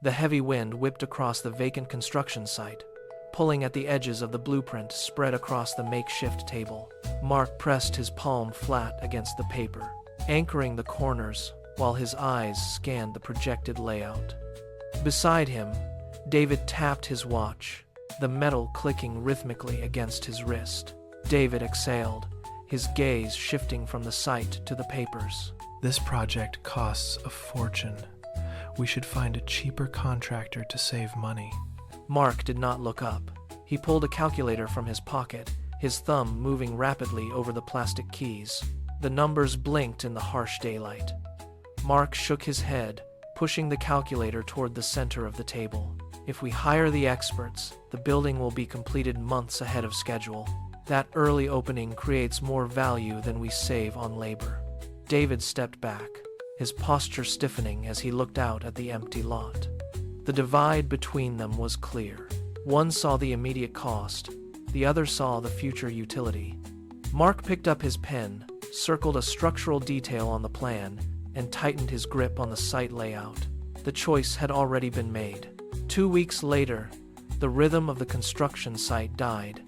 The heavy wind whipped across the vacant construction site, pulling at the edges of the blueprint spread across the makeshift table. Mark pressed his palm flat against the paper, anchoring the corners while his eyes scanned the projected layout. Beside him, David tapped his watch, the metal clicking rhythmically against his wrist. David exhaled, his gaze shifting from the site to the papers. This project costs a fortune. We should find a cheaper contractor to save money. Mark did not look up. He pulled a calculator from his pocket, his thumb moving rapidly over the plastic keys. The numbers blinked in the harsh daylight. Mark shook his head, pushing the calculator toward the center of the table. If we hire the experts, the building will be completed months ahead of schedule. That early opening creates more value than we save on labor. David stepped back, his posture stiffening as he looked out at the empty lot. The divide between them was clear. One saw the immediate cost, the other saw the future utility. Mark picked up his pen, circled a structural detail on the plan, and tightened his grip on the site layout. The choice had already been made. 2 weeks later, the rhythm of the construction site died.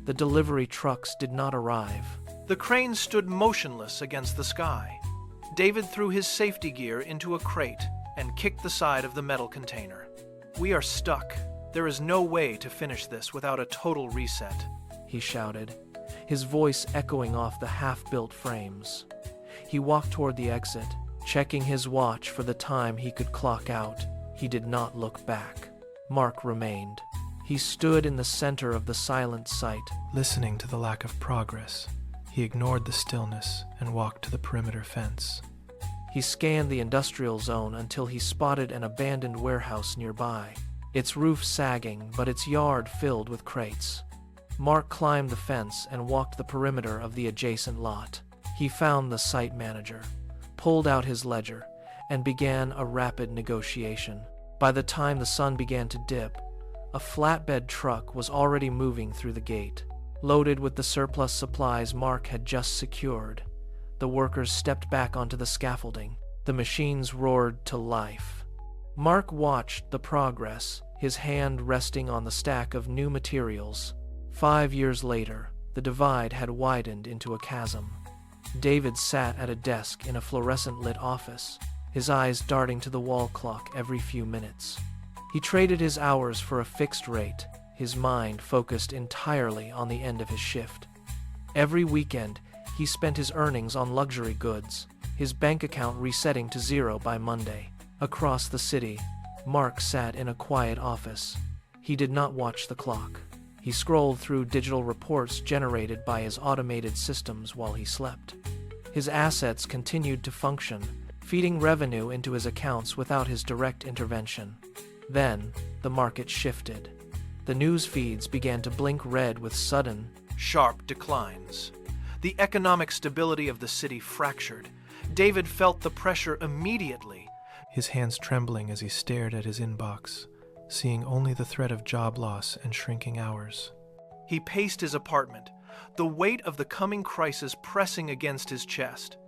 The delivery trucks did not arrive. The crane stood motionless against the sky. David threw his safety gear into a crate and kicked the side of the metal container. "We are stuck. There is no way to finish this without a total reset," he shouted, his voice echoing off the half-built frames. He walked toward the exit, checking his watch for the time he could clock out. He did not look back. Mark remained. He stood in the center of the silent site, listening to the lack of progress. He ignored the stillness and walked to the perimeter fence. He scanned the industrial zone until he spotted an abandoned warehouse nearby, its roof sagging but its yard filled with crates. Mark climbed the fence and walked the perimeter of the adjacent lot. He found the site manager, pulled out his ledger, and began a rapid negotiation. By the time the sun began to dip, a flatbed truck was already moving through the gate, loaded with the surplus supplies Mark had just secured. The workers stepped back onto the scaffolding. The machines roared to life. Mark watched the progress, his hand resting on the stack of new materials. 5 years later, the divide had widened into a chasm. David sat at a desk in a fluorescent-lit office, his eyes darting to the wall clock every few minutes. He traded his hours for a fixed rate, his mind focused entirely on the end of his shift. Every weekend, he spent his earnings on luxury goods, his bank account resetting to zero by Monday. Across the city, Mark sat in a quiet office. He did not watch the clock. He scrolled through digital reports generated by his automated systems while he slept. His assets continued to function, feeding revenue into his accounts without his direct intervention. Then, the market shifted. The news feeds began to blink red with sudden, sharp declines. The economic stability of the city fractured. David felt the pressure immediately. His hands trembling as he stared at his inbox, seeing only the threat of job loss and shrinking hours. He paced his apartment, the weight of the coming crisis pressing against his chest.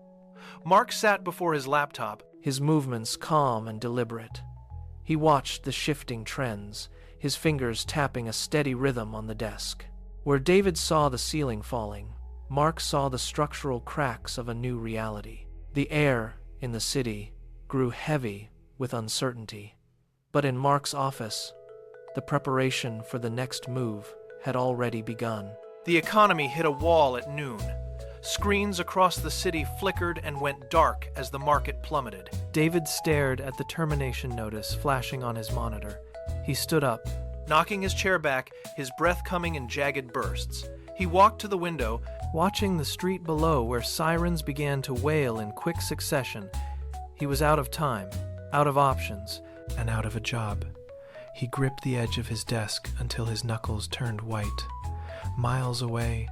Mark sat before his laptop, his movements calm and deliberate. He watched the shifting trends, his fingers tapping a steady rhythm on the desk. Where David saw the ceiling falling, Mark saw the structural cracks of a new reality. The air in the city grew heavy with uncertainty. But in Mark's office, the preparation for the next move had already begun. The economy hit a wall at noon. Screens across the city flickered and went dark as the market plummeted. David stared at the termination notice flashing on his monitor. He stood up, knocking his chair back, his breath coming in jagged bursts. He walked to the window, watching the street below where sirens began to wail in quick succession. He was out of time, out of options, and out of a job. He gripped the edge of his desk until his knuckles turned white. Miles away,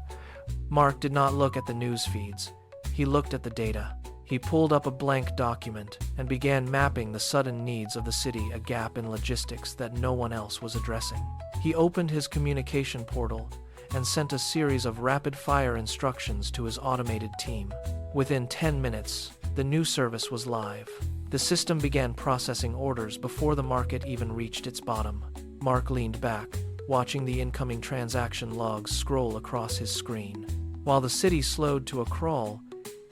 Mark did not look at the news feeds. He looked at the data. He pulled up a blank document and began mapping the sudden needs of the city, a gap in logistics that no one else was addressing. He opened his communication portal and sent a series of rapid-fire instructions to his automated team. Within 10 minutes, the new service was live. The system began processing orders before the market even reached its bottom. Mark leaned back, watching the incoming transaction logs scroll across his screen. While the city slowed to a crawl,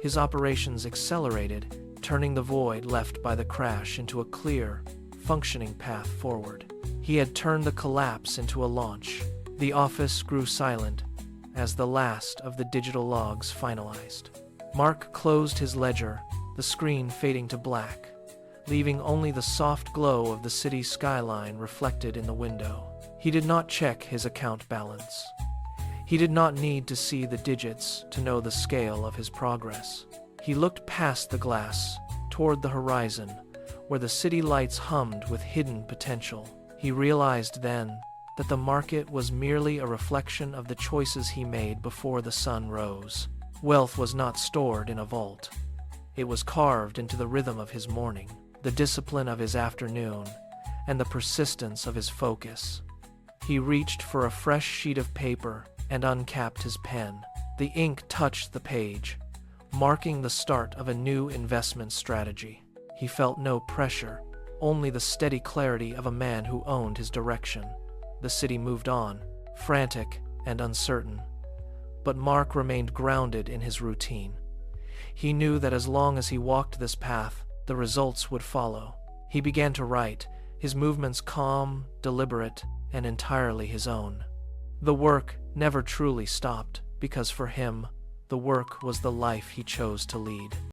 his operations accelerated, turning the void left by the crash into a clear, functioning path forward. He had turned the collapse into a launch. The office grew silent as the last of the digital logs finalized. Mark closed his ledger, the screen fading to black, leaving only the soft glow of the city skyline reflected in the window. He did not check his account balance. He did not need to see the digits to know the scale of his progress. He looked past the glass, toward the horizon, where the city lights hummed with hidden potential. He realized then that the market was merely a reflection of the choices he made before the sun rose. Wealth was not stored in a vault. It was carved into the rhythm of his morning, the discipline of his afternoon, and the persistence of his focus. He reached for a fresh sheet of paper and uncapped his pen. The ink touched the page, marking the start of a new investment strategy. He felt no pressure, only the steady clarity of a man who owned his direction. The city moved on, frantic and uncertain, but Mark remained grounded in his routine. He knew that as long as he walked this path, the results would follow. He began to write, his movements calm, deliberate, and entirely his own. The work never truly stopped, because for him, the work was the life he chose to lead.